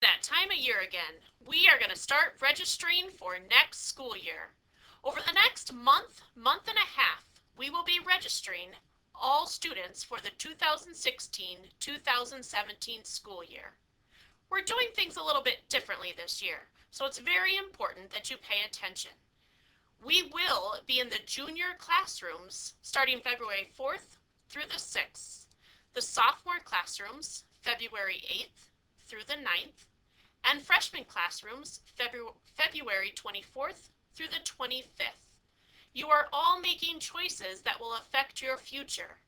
That time of year again. We are going to start registering for next school year. Over the next month and a half, we will be registering all students for the 2016-2017 school year. We're doing things a little bit differently this year, so it's very important that you pay attention. We will be in the junior classrooms starting February 4th through the 6th, the sophomore classrooms February 8th through the 9th, and freshman classrooms February 24th through the 25th. You are all making choices that will affect your future,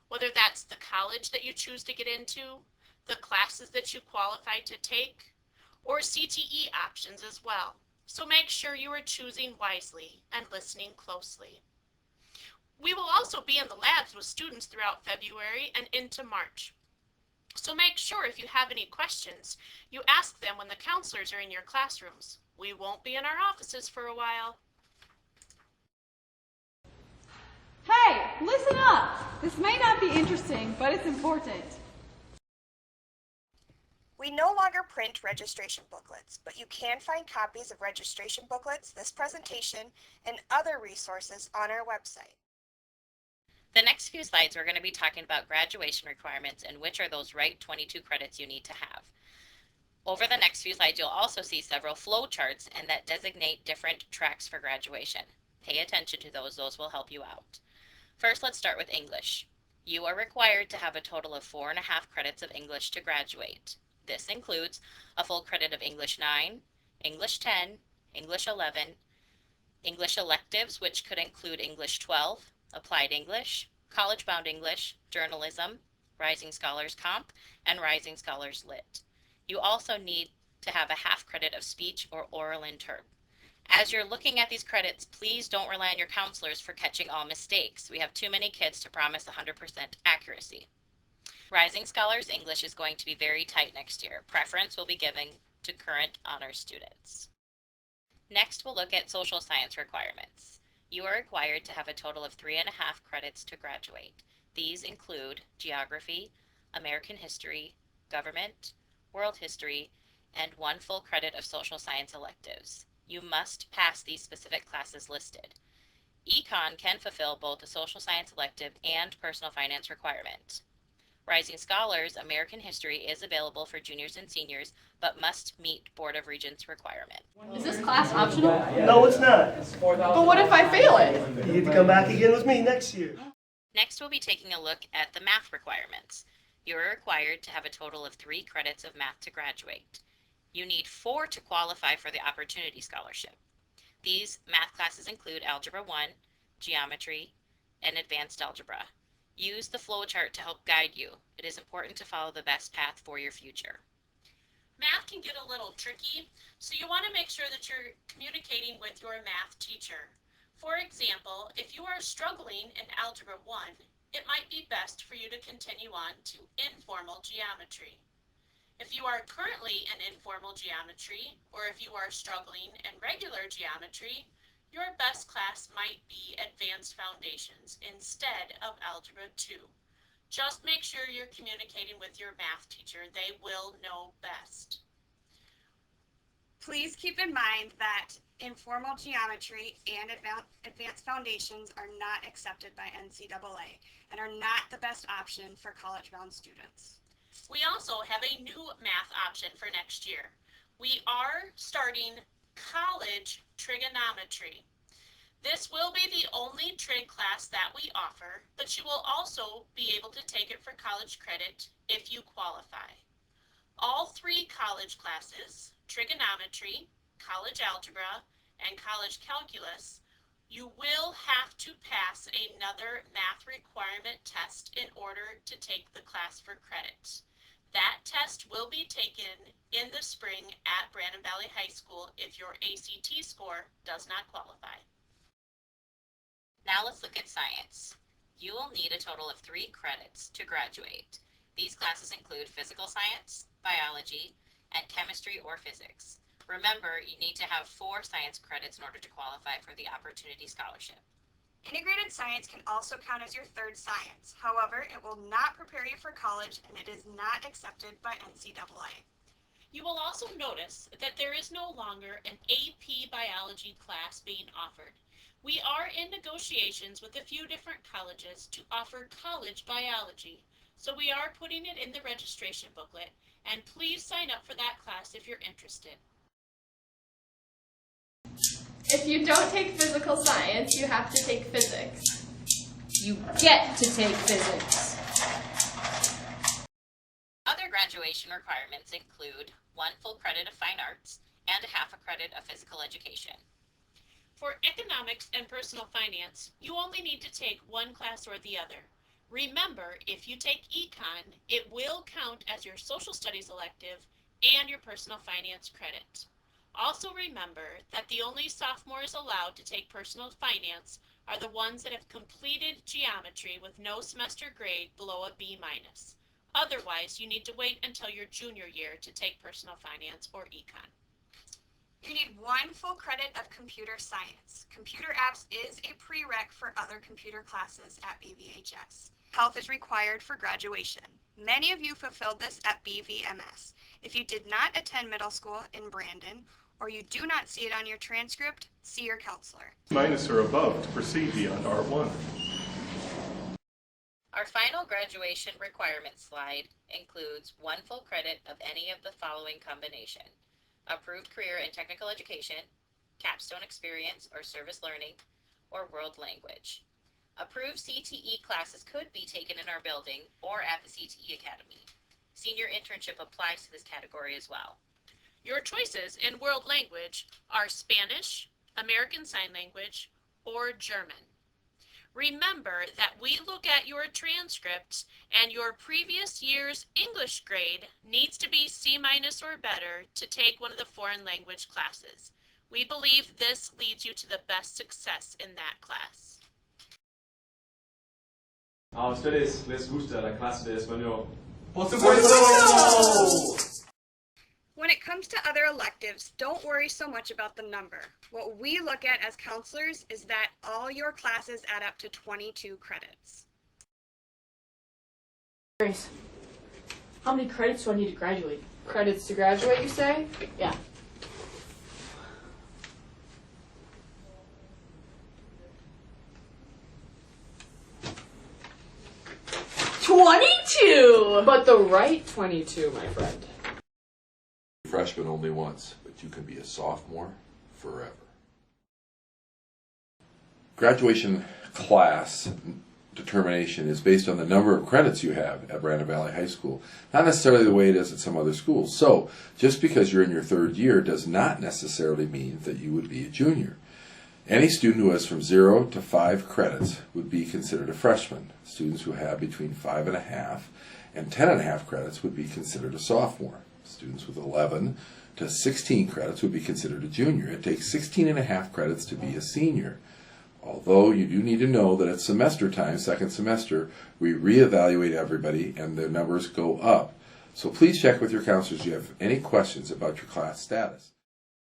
whether that's the college that you choose to get into, the classes that you qualify to take, or CTE options as well. So make sure you are choosing wisely and listening closely. We will also be in the labs with students throughout February and into March. So make sure if you have any questions, you ask them when the counselors are in your classrooms. We won't be in our offices for a while. Hey, listen up! This may not be interesting, but it's important. We no longer print registration booklets, but you can find copies of registration booklets, this presentation, and other resources on our website. The next few slides we're going to be talking about graduation requirements and which are those right 22 credits you need to have. Over the next few slides, you'll also see several flow charts and that designate different tracks for graduation. Pay attention to those will help you out. First, let's start with English. You are required to have a total of 4.5 credits of English to graduate. This includes a full credit of English 9, English 10, English 11, English electives, which could include English 12, Applied English, College-Bound English, Journalism, Rising Scholars Comp, and Rising Scholars Lit. You also need to have a half credit of speech or oral interp. As you're looking at these credits, please don't rely on your counselors for catching all mistakes. We have too many kids to promise 100% accuracy. Rising Scholars English is going to be very tight next year. Preference will be given to current honor students. Next, we'll look at social science requirements. You are required to have a total of 3.5 credits to graduate. These include geography, American history, government, world history, and 1 full credit of social science electives. You must pass these specific classes listed. Econ can fulfill both a social science elective and personal finance requirement. Rising Scholars American History is available for juniors and seniors, but must meet Board of Regents requirement. Is this class optional? No, it's not. But what if I fail it? You get to come back again with me next year. Next, we'll be taking a look at the math requirements. You are required to have a total of 3 credits of math to graduate. You need 4 to qualify for the Opportunity Scholarship. These math classes include Algebra 1, Geometry, and Advanced Algebra. Use the flow chart to help guide you. It is important to follow the best path for your future. Math can get a little tricky, so you want to make sure that you're communicating with your math teacher. For example, if you are struggling in Algebra 1, it might be best for you to continue on to informal geometry. If you are currently in informal geometry, or if you are struggling in regular geometry, your best class might be Advanced Foundations instead of Algebra 2. Just make sure you're communicating with your math teacher. They will know best. Please keep in mind that informal geometry and advanced foundations are not accepted by NCAA and are not the best option for college-bound students. We also have a new math option for next year. We are starting college trigonometry. This will be the only trig class that we offer, but you will also be able to take it for college credit if you qualify. All 3 college classes, trigonometry, college algebra, and college calculus, you will have to pass another math requirement test in order to take the class for credit. That test will be taken in the spring at Brandon Valley High School if your ACT score does not qualify. Now let's look at science. You will need a total of 3 credits to graduate. These classes include physical science, biology, and chemistry or physics. Remember, you need to have 4 science credits in order to qualify for the Opportunity Scholarship. Integrated science can also count as your 3rd science. However, it will not prepare you for college and it is not accepted by NCAA. You will also notice that there is no longer an AP biology class being offered. We are in negotiations with a few different colleges to offer college biology, so we are putting it in the registration booklet, and please sign up for that class if you're interested. If you don't take physical science, you have to take physics. You get to take physics. Other graduation requirements include 1 full credit of fine arts and a half a credit of physical education. For economics and personal finance, you only need to take one class or the other. Remember, if you take econ, it will count as your social studies elective and your personal finance credit. Also remember that the only sophomores allowed to take personal finance are the ones that have completed geometry with no semester grade below a B-. Otherwise, you need to wait until your junior year to take personal finance or econ. You need 1 full credit of computer science. Computer apps is a prereq for other computer classes at BVHS. Health is required for graduation. Many of you fulfilled this at BVMS. If you did not attend middle school in Brandon, or you do not see it on your transcript, see your counselor. Minus or above to proceed beyond R1. Our final graduation requirement slide includes 1 full credit of any of the following combination: approved career and technical education, capstone experience or service learning, or world language. Approved CTE classes could be taken in our building or at the CTE Academy. Senior internship applies to this category as well. Your choices in world language are Spanish, American Sign Language, or German. Remember that we look at your transcripts and your previous year's English grade needs to be C- or better to take one of the foreign language classes. We believe this leads you to the best success in that class. ¿A ustedes les gusta la clase de español? Por supuesto! When it comes to other electives, don't worry so much about the number. What we look at as counselors is that all your classes add up to 22 credits. Grace, how many credits do I need to graduate? Credits to graduate, you say? Yeah. But the right 22, my friend. Freshman only once, but you can be a sophomore forever. Graduation class determination is based on the number of credits you have at Brandon Valley High School, not necessarily the way it is at some other schools. So, just because you're in your 3rd year does not necessarily mean that you would be a junior. Any student who has from 0 to 5 credits would be considered a freshman. Students who have between 5.5 and 10.5 credits would be considered a sophomore. Students with 11 to 16 credits would be considered a junior. It takes 16.5 credits to be a senior. Although you do need to know that at semester time, 2nd semester, we reevaluate everybody and the numbers go up. So please check with your counselors if you have any questions about your class status.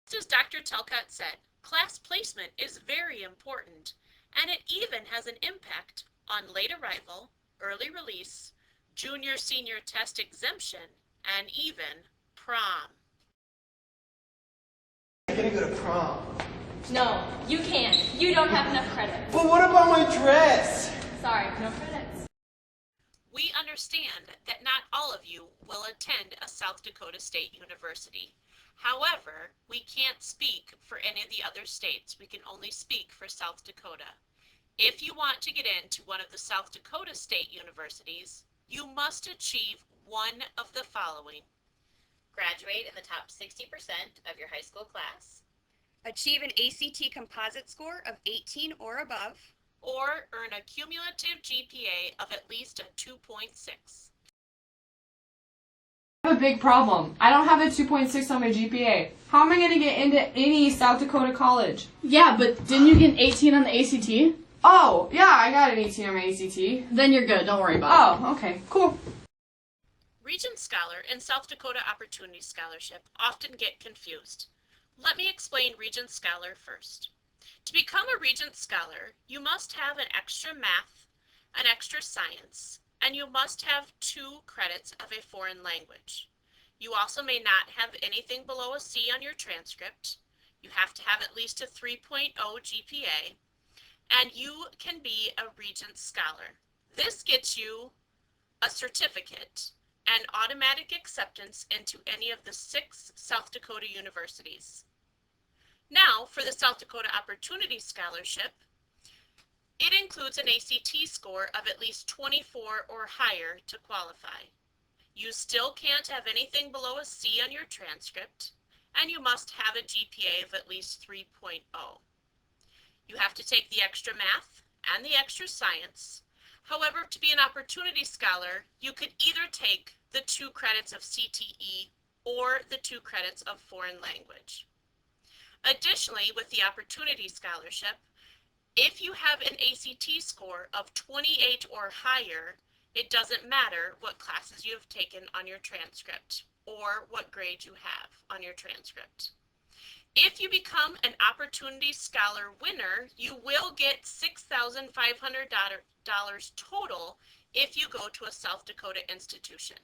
Just as Dr. Telcott said, class placement is very important, and it even has an impact on late arrival, early release, junior-senior test exemption, and even prom. I'm gonna go to prom. No, you can't. You don't have enough credits. But what about my dress? Sorry, no credits. We understand that not all of you will attend a South Dakota State University. However, we can't speak for any of the other states. We can only speak for South Dakota. If you want to get into one of the South Dakota State Universities, you must achieve one of the following. Graduate in the top 60% of your high school class, Achieve an ACT composite score of 18 or above, or earn a cumulative GPA of at least a 2.6. I have a big problem. I don't have a 2.6 on my GPA. How am I going to get into any South Dakota college? Yeah, but didn't you get an 18 on the ACT? Oh, yeah, I got an 18 on my ACT. Then you're good. Don't worry about it. Oh, okay, cool. Regent Scholar and South Dakota Opportunity Scholarship often get confused. Let me explain Regent Scholar first. To become a Regent Scholar, you must have an extra math, an extra science, and you must have 2 credits of a foreign language. You also may not have anything below a C on your transcript. You have to have at least a 3.0 GPA, and you can be a Regents Scholar. This gets you a certificate and automatic acceptance into any of the 6 South Dakota universities. Now, for the South Dakota Opportunity Scholarship, it includes an ACT score of at least 24 or higher to qualify. You still can't have anything below a C on your transcript, and you must have a GPA of at least 3.0. You have to take the extra math and the extra science. However, to be an Opportunity Scholar, you could either take the 2 credits of CTE or the 2 credits of foreign language. Additionally, with the Opportunity Scholarship, if you have an ACT score of 28 or higher, it doesn't matter what classes you have taken on your transcript or what grade you have on your transcript. If you become an Opportunity Scholar winner, you will get $6,500 total if you go to a South Dakota institution.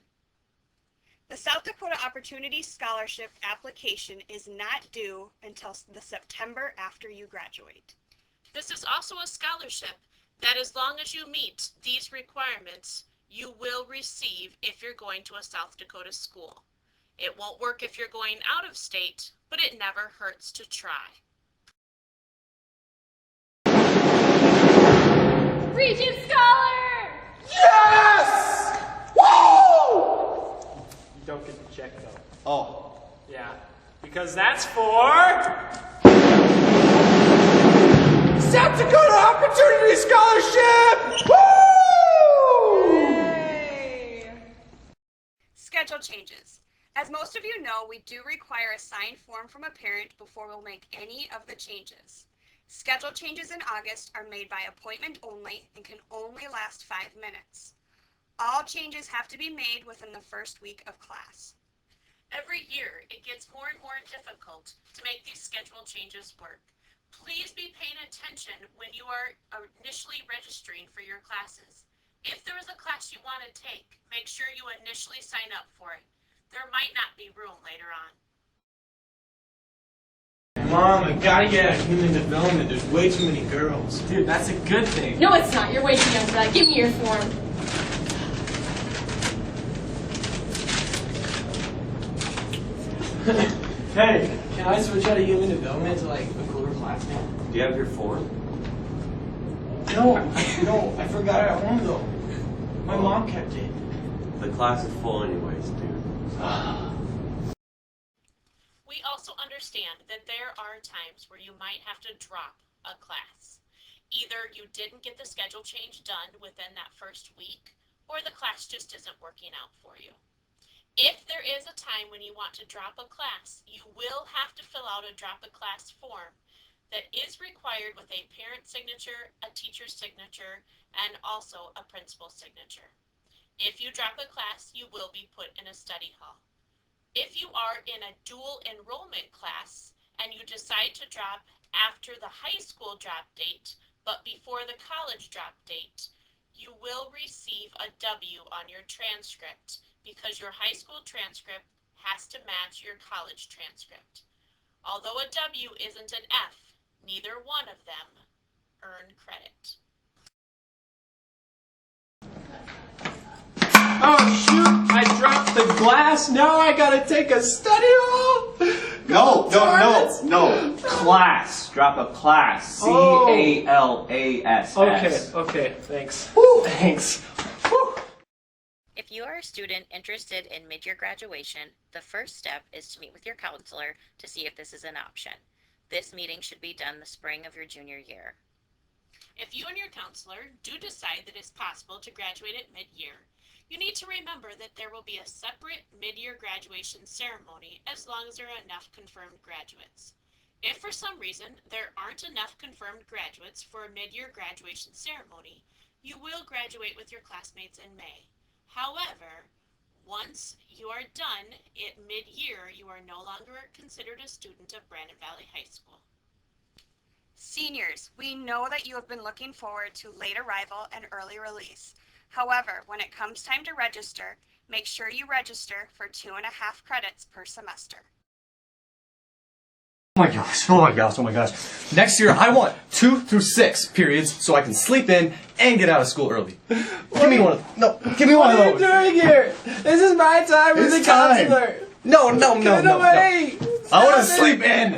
The South Dakota Opportunity Scholarship application is not due until the September after you graduate. This is also a scholarship that, as long as you meet these requirements, you will receive if you're going to a South Dakota school. It won't work if you're going out of state, but it never hurts to try. Regent Scholar! Yes! Woo! You don't get the check though. Oh. Yeah, because that's for South Dakota Opportunity Scholarship! Woo! Yay! Schedule changes. As most of you know, we do require a signed form from a parent before we'll make any of the changes. Schedule changes in August are made by appointment only and can only last 5 minutes. All changes have to be made within the first week of class. Every year, it gets more and more difficult to make these schedule changes work. Please be paying attention when you are initially registering for your classes. If there is a class you want to take, make sure you initially sign up for it. There might not be room later on. Mom, I gotta get a human development. There's way too many girls. dude. That's a good thing. No, it's not. You're way too young for that. Give me your form. Hey, can I switch out of human development to like a cooler class now? Do you have your form? No, I forgot it at home though. My mom kept it. The class is full anyways, dude. We also understand that there are times where you might have to drop a class. Either you didn't get the schedule change done within that first week, or the class just isn't working out for you. If there is a time when you want to drop a class, you will have to fill out a drop a class form that is required with a parent signature, a teacher's signature, and also a principal's signature. If you drop a class, you will be put in a study hall. If you are in a dual enrollment class and you decide to drop after the high school drop date, but before the college drop date, you will receive a W on your transcript because your high school transcript has to match your college transcript. Although a W isn't an F, neither one of them earn credit. Oh shoot! I dropped the glass. Now I gotta take a study hall. No. Class. Drop a class. C-A-L-A-S. Okay, thanks. Woo. Thanks. If you are a student interested in mid-year graduation, the first step is to meet with your counselor to see if this is an option. This meeting should be done the spring of your junior year. If you and your counselor do decide that it's possible to graduate at mid-year, you need to remember that there will be a separate mid-year graduation ceremony as long as there are enough confirmed graduates. If for some reason there aren't enough confirmed graduates for a mid-year graduation ceremony, you will graduate with your classmates in May. However, once you are done at mid-year, you are no longer considered a student of Brandon Valley High School. Seniors, we know that you have been looking forward to late arrival and early release. However, when it comes time to register, Make sure you register for 2.5 credits per semester. Oh my gosh, oh my gosh, oh my gosh. Next year, I want 2 through 6 periods so I can sleep in and get out of school early. Give me one of give me one of those. What are you doing here? This is my time with the counselor. No. Get away. I want to sleep in.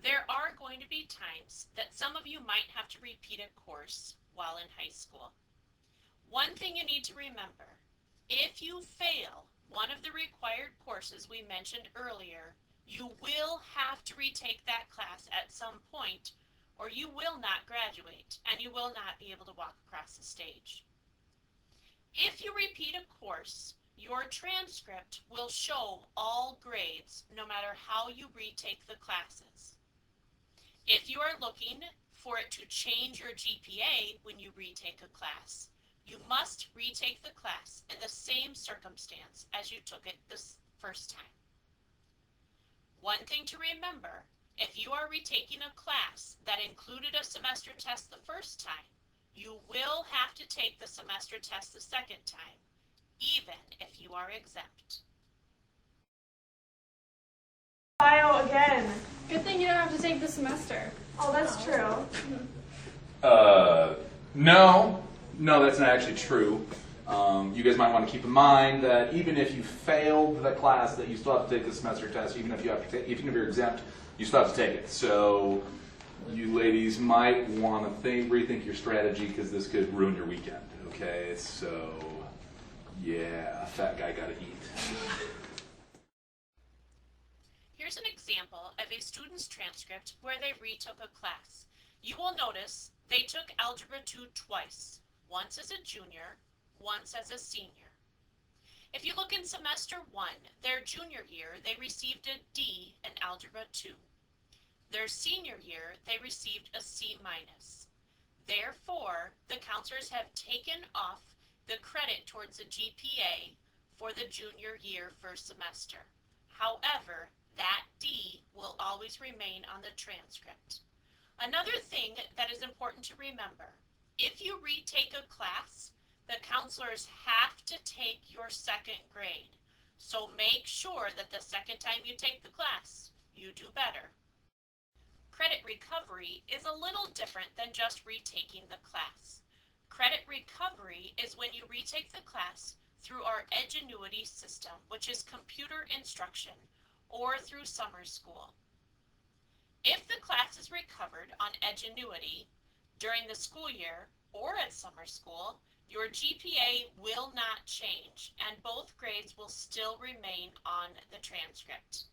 There are going to be times that some of you might have to repeat a course while in high school. One thing you need to remember, if you fail one of the required courses we mentioned earlier, you will have to retake that class at some point, or you will not graduate, and you will not be able to walk across the stage. If you repeat a course, your transcript will show all grades, no matter how you retake the classes. If you are looking for it to change your GPA when you retake a class, you must retake the class in the same circumstance as you took it this first time. One thing to remember, if you are retaking a class that included a semester test the first time, you will have to take the semester test the second time, even if you are exempt. Bio again. Good thing you don't have to take the semester. Oh, that's true. No, that's not actually true. You guys might want to keep in mind that even if you failed the class, that you still have to take the semester test. Even if you're exempt, you still have to take it. So you ladies might want to rethink your strategy, because this could ruin your weekend. Okay, so yeah, fat guy gotta eat. Here's an example of a student's transcript where they retook a class. You will notice they took Algebra 2 twice, once as a junior, once as a senior. If you look in semester 1, their junior year, they received a D in Algebra 2. Their senior year, they received a C-. Therefore, the counselors have taken off the credit towards the GPA for the junior year first semester. However, that D will always remain on the transcript. Another thing that is important to remember, if you retake a class, the counselors have to take your second grade. So make sure that the second time you take the class, you do better. Credit recovery is a little different than just retaking the class. Credit recovery is when you retake the class through our Edgenuity system, which is computer instruction, or through summer school. If the class is recovered on Edgenuity during the school year or at summer school, your GPA will not change and both grades will still remain on the transcript.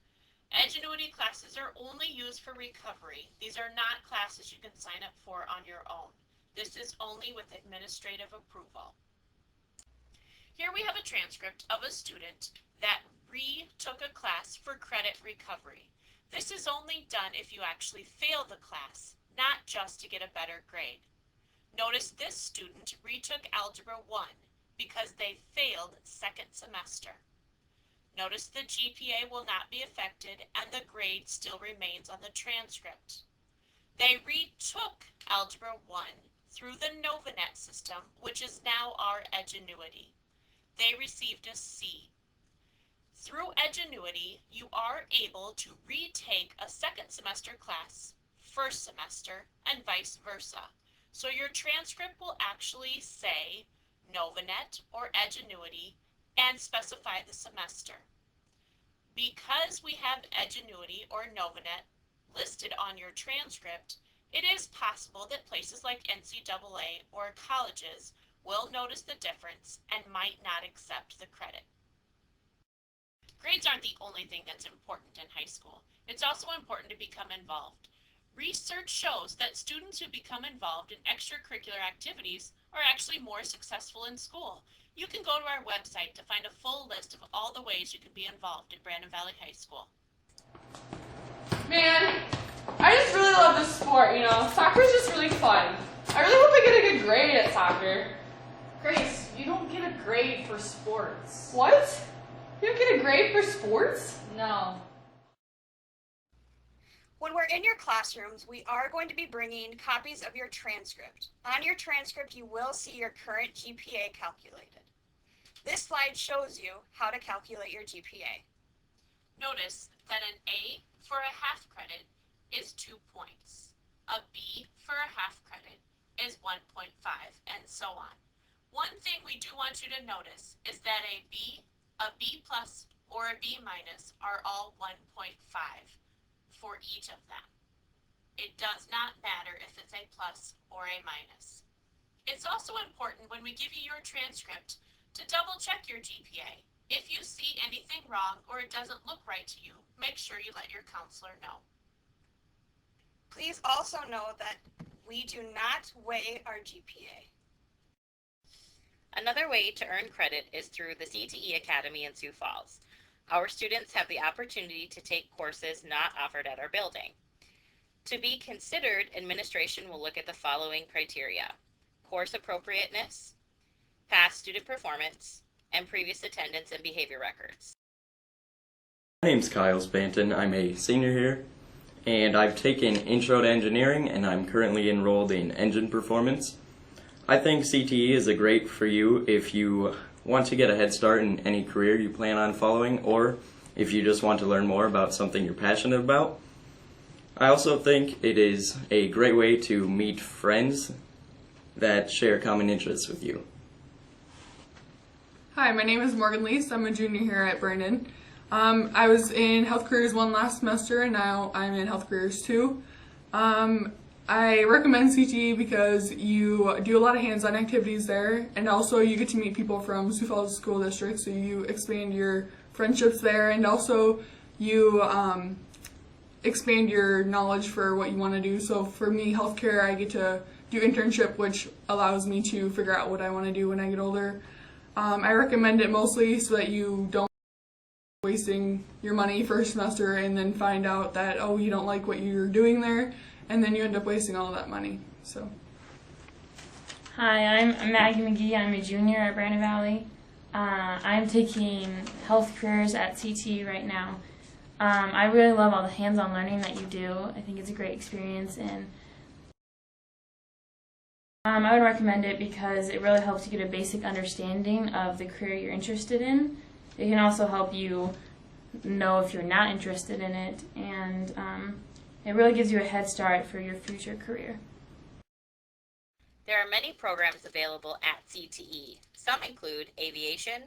Edgenuity classes are only used for recovery. These are not classes you can sign up for on your own. This is only with administrative approval. Here we have a transcript of a student that retook a class for credit recovery. This is only done if you actually fail the class, not just to get a better grade. Notice this student retook Algebra 1 because they failed second semester. Notice the GPA will not be affected and the grade still remains on the transcript. They retook Algebra 1 through the Novanet system, which is now our Edgenuity. They received a C. Through Edgenuity, you are able to retake a second semester class, first semester, and vice versa. So your transcript will actually say Novanet or Edgenuity and specify the semester. Because we have Edgenuity or Novanet listed on your transcript, it is possible that places like NCAA or colleges will notice the difference and might not accept the credit. Grades aren't the only thing that's important in high school. It's also important to become involved. Research shows that students who become involved in extracurricular activities are actually more successful in school. You can go to our website to find a full list of all the ways you can be involved in Brandon Valley High School. Man, I just really love this sport, you know. Soccer is just really fun. I really hope I get a good grade at soccer. Grace, you don't get a grade for sports. What? You don't get a grade for sports? No. When we're in your classrooms, we are going to be bringing copies of your transcript. On your transcript, you will see your current GPA calculated. This slide shows you how to calculate your GPA. Notice that an A for a half credit is 2 points. A B for a half credit is 1.5, and so on. One thing we do want you to notice is that a B plus, or a B minus are all 1.5 for each of them. It does not matter if it's a plus or a minus. It's also important when we give you your transcript to double check your GPA. If you see anything wrong or it doesn't look right to you, make sure you let your counselor know. Please also know that we do not weigh our GPA. Another way to earn credit is through the CTE Academy in Sioux Falls. Our students have the opportunity to take courses not offered at our building. To be considered, administration will look at the following criteria: course appropriateness, past student performance, and previous attendance and behavior records. My name's Kyle Spanton. I'm a senior here, and I've taken Intro to Engineering, and I'm currently enrolled in Engine Performance. I think CTE is a great for you if you want to get a head start in any career you plan on following, or if you just want to learn more about something you're passionate about. I also think it is a great way to meet friends that share common interests with you. Hi, my name is Morgan Leese. I'm a junior here at Brandon. I was in Health Careers 1 last semester, and now I'm in Health Careers 2. I recommend CTE because you do a lot of hands-on activities there, and also you get to meet people from Sioux Falls School District, so you expand your friendships there, and also you expand your knowledge for what you want to do. So for me, healthcare, I get to do internship, which allows me to figure out what I want to do when I get older. I recommend it mostly so that you don't wasting your money first semester and then find out that, oh, you don't like what you're doing there, and then you end up wasting all of that money. So. Hi, I'm Maggie McGee. I'm a junior at Brandon Valley. I'm taking health careers at CTE right now. I really love all the hands-on learning that you do. I think it's a great experience, and I would recommend it because it really helps you get a basic understanding of the career you're interested in. It can also help you know if you're not interested in it, and it really gives you a head start for your future career. There are many programs available at CTE. Some include aviation,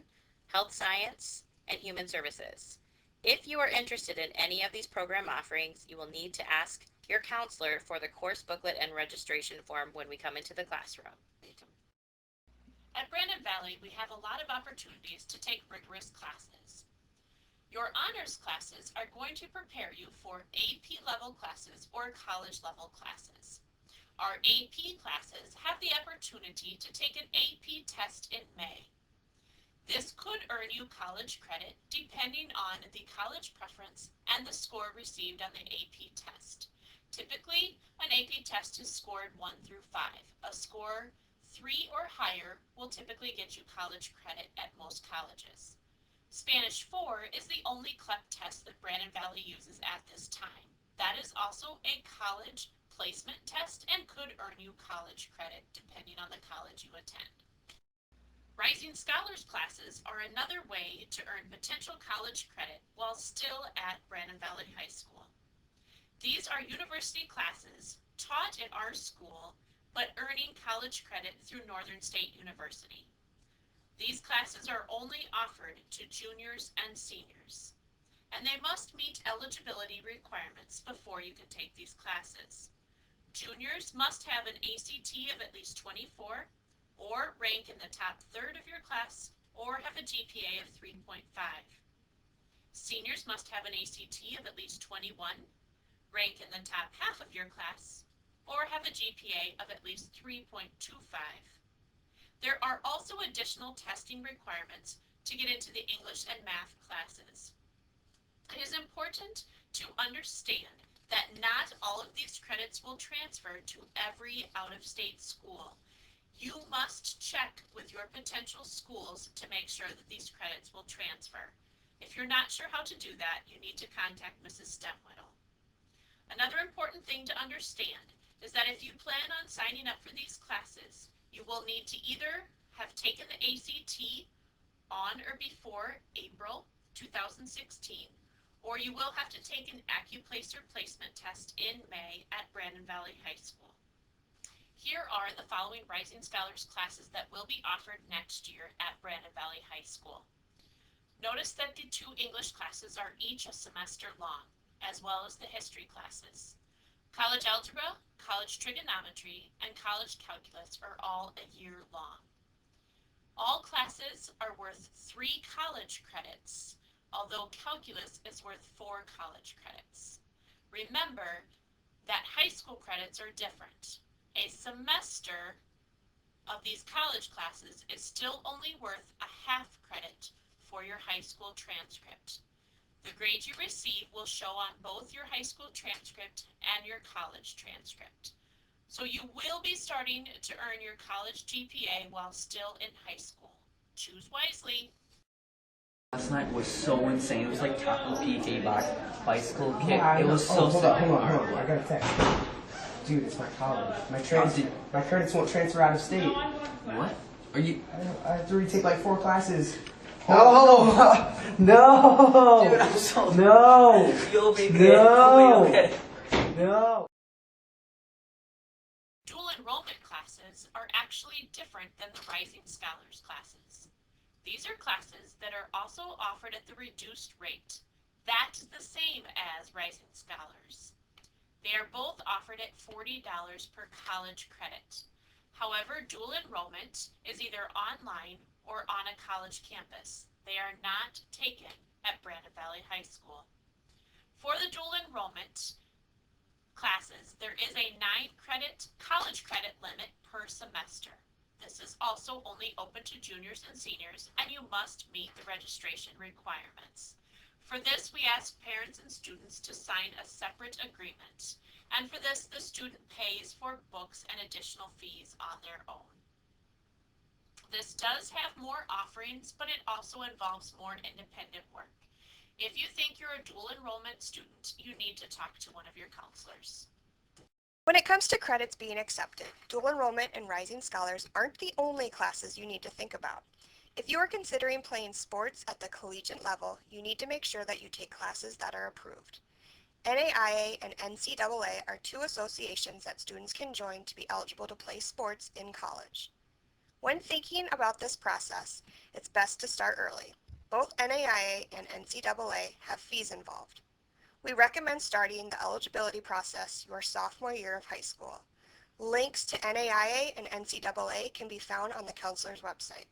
health science, and human services. If you are interested in any of these program offerings, you will need to ask your counselor for the course booklet and registration form when we come into the classroom. At Brandon Valley, we have a lot of opportunities to take rigorous classes. Your honors classes are going to prepare you for AP level classes or college level classes. Our AP classes have the opportunity to take an AP test in May. This could earn you college credit depending on the college preference and the score received on the AP test. Typically, an AP test is scored 1 through 5. A score 3 or higher will typically get you college credit at most colleges. Spanish 4 is the only CLEP test that Brandon Valley uses at this time. That is also a college placement test and could earn you college credit depending on the college you attend. Rising Scholars classes are another way to earn potential college credit while still at Brandon Valley High School. These are university classes taught at our school, but earning college credit through Northern State University. These classes are only offered to juniors and seniors, and they must meet eligibility requirements before you can take these classes. Juniors must have an ACT of at least 24, or rank in the top third of your class, or have a GPA of 3.5. Seniors must have an ACT of at least 21, rank in the top half of your class, or have a GPA of at least 3.25. There are also additional testing requirements to get into the English and math classes. It is important to understand that not all of these credits will transfer to every out-of-state school. You must check with your potential schools to make sure that these credits will transfer. If you're not sure how to do that, you need to contact Mrs. Stemwhittle. Another important thing to understand is that if you plan on signing up for these classes, you will need to either have taken the ACT on or before April 2016, or you will have to take an AccuPlacer placement test in May at Brandon Valley High School. Here are the following Rising Scholars classes that will be offered next year at Brandon Valley High School. Notice that the 2 English classes are each a semester long, as well as the history classes. College Algebra, College Trigonometry, and College Calculus are all a year long. All classes are worth 3 college credits, although Calculus is worth 4 college credits. Remember that high school credits are different. A semester of these college classes is still only worth a half credit for your high school transcript. The grade you receive will show on both your high school transcript and your college transcript. So you will be starting to earn your college GPA while still in high school. Choose wisely. Last night was so insane. It was like top of the PK box, bicycle kick. Yeah, it was so sick. Hold on. I got a text. Dude, it's my college. My credits won't transfer out of state. What? Are you? I have to retake like 4 classes. No! No! Dude, I'm so... No! You'll be good. No! You'll be okay. No! Dual enrollment classes are actually different than the Rising Scholars classes. These are classes that are also offered at the reduced rate. That's the same as Rising Scholars. They are both offered at $40 per college credit. However, dual enrollment is either online or on a college campus. They are not taken at Brandon Valley High School. For the dual enrollment classes, there is a 9-credit college credit limit per semester. This is also only open to juniors and seniors, and you must meet the registration requirements. For this, we ask parents and students to sign a separate agreement, and for this, the student pays for books and additional fees on their own. This does have more offerings, but it also involves more independent work. If you think you're a dual enrollment student, you need to talk to one of your counselors. When it comes to credits being accepted, dual enrollment and Rising Scholars aren't the only classes you need to think about. If you are considering playing sports at the collegiate level, you need to make sure that you take classes that are approved. NAIA and NCAA are 2 associations that students can join to be eligible to play sports in college. When thinking about this process, it's best to start early. Both NAIA and NCAA have fees involved. We recommend starting the eligibility process your sophomore year of high school. Links to NAIA and NCAA can be found on the counselor's website.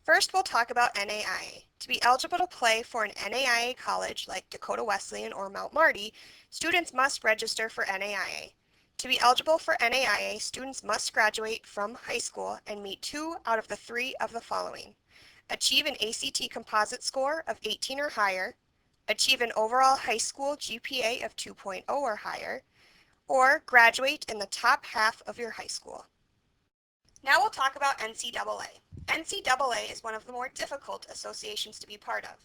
First, we'll talk about NAIA. To be eligible to play for an NAIA college like Dakota Wesleyan or Mount Marty, students must register for NAIA. To be eligible for NAIA, students must graduate from high school and meet 2 out of the 3 of the following. Achieve an ACT composite score of 18 or higher, achieve an overall high school GPA of 2.0 or higher, or graduate in the top half of your high school. Now we'll talk about NCAA. NCAA is one of the more difficult associations to be part of.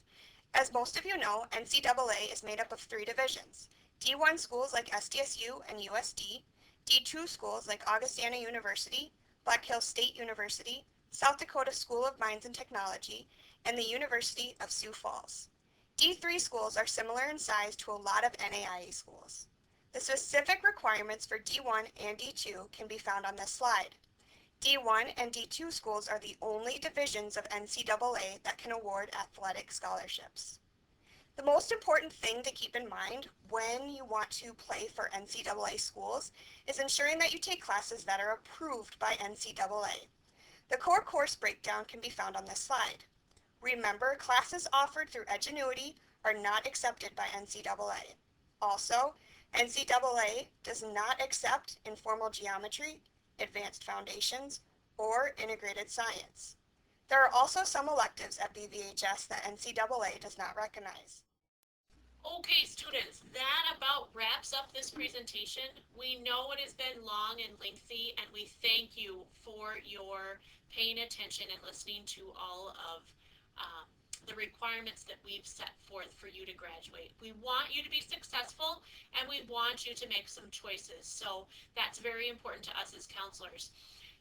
As most of you know, NCAA is made up of 3 divisions. D1 schools like SDSU and USD, D2 schools like Augustana University, Black Hills State University, South Dakota School of Mines and Technology, and the University of Sioux Falls. D3 schools are similar in size to a lot of NAIA schools. The specific requirements for D1 and D2 can be found on this slide. D1 and D2 schools are the only divisions of NCAA that can award athletic scholarships. The most important thing to keep in mind when you want to play for NCAA schools is ensuring that you take classes that are approved by NCAA. The core course breakdown can be found on this slide. Remember, classes offered through Edgenuity are not accepted by NCAA. Also, NCAA does not accept informal geometry, advanced foundations, or integrated science. There are also some electives at BVHS that NCAA does not recognize. Okay, students, that about wraps up this presentation. We know it has been long and lengthy, and we thank you for your paying attention and listening to all of the requirements that we've set forth for you to graduate. We want you to be successful, and we want you to make some choices. So that's very important to us as counselors.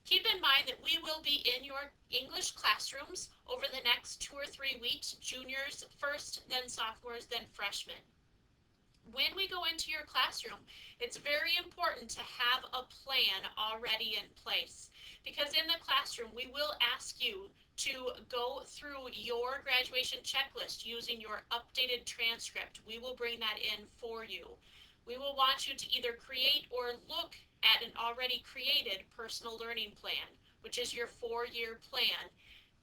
Keep in mind that we will be in your English classrooms over the next 2 or 3 weeks, juniors first, then sophomores, then freshmen. When we go into your classroom, it's very important to have a plan already in place, because in the classroom we will ask you to go through your graduation checklist using your updated transcript. We will bring that in for you. We will want you to either create or look at an already created personal learning plan, which is your 4-year plan,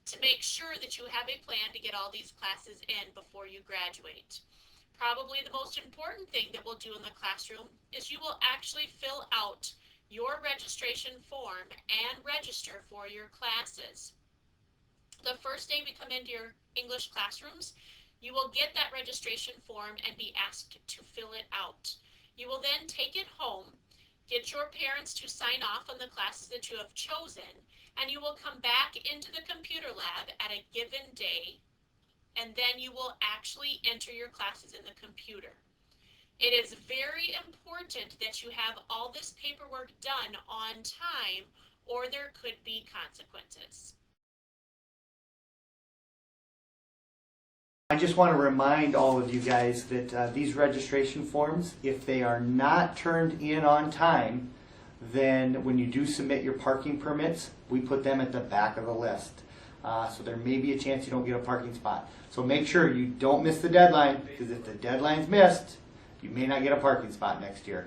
to make sure that you have a plan to get all these classes in before you graduate. Probably the most important thing that we'll do in the classroom is you will actually fill out your registration form and register for your classes. The first day we come into your English classrooms, you will get that registration form and be asked to fill it out. You will then take it home, get your parents to sign off on the classes that you have chosen, and you will come back into the computer lab at a given day, and then you will actually enter your classes in the computer. It is very important that you have all this paperwork done on time, or there could be consequences. I just want to remind all of you guys that these registration forms, if they are not turned in on time, then when you do submit your parking permits, we put them at the back of the list. So there may be a chance you don't get a parking spot. So make sure you don't miss the deadline, because if the deadline's missed, you may not get a parking spot next year.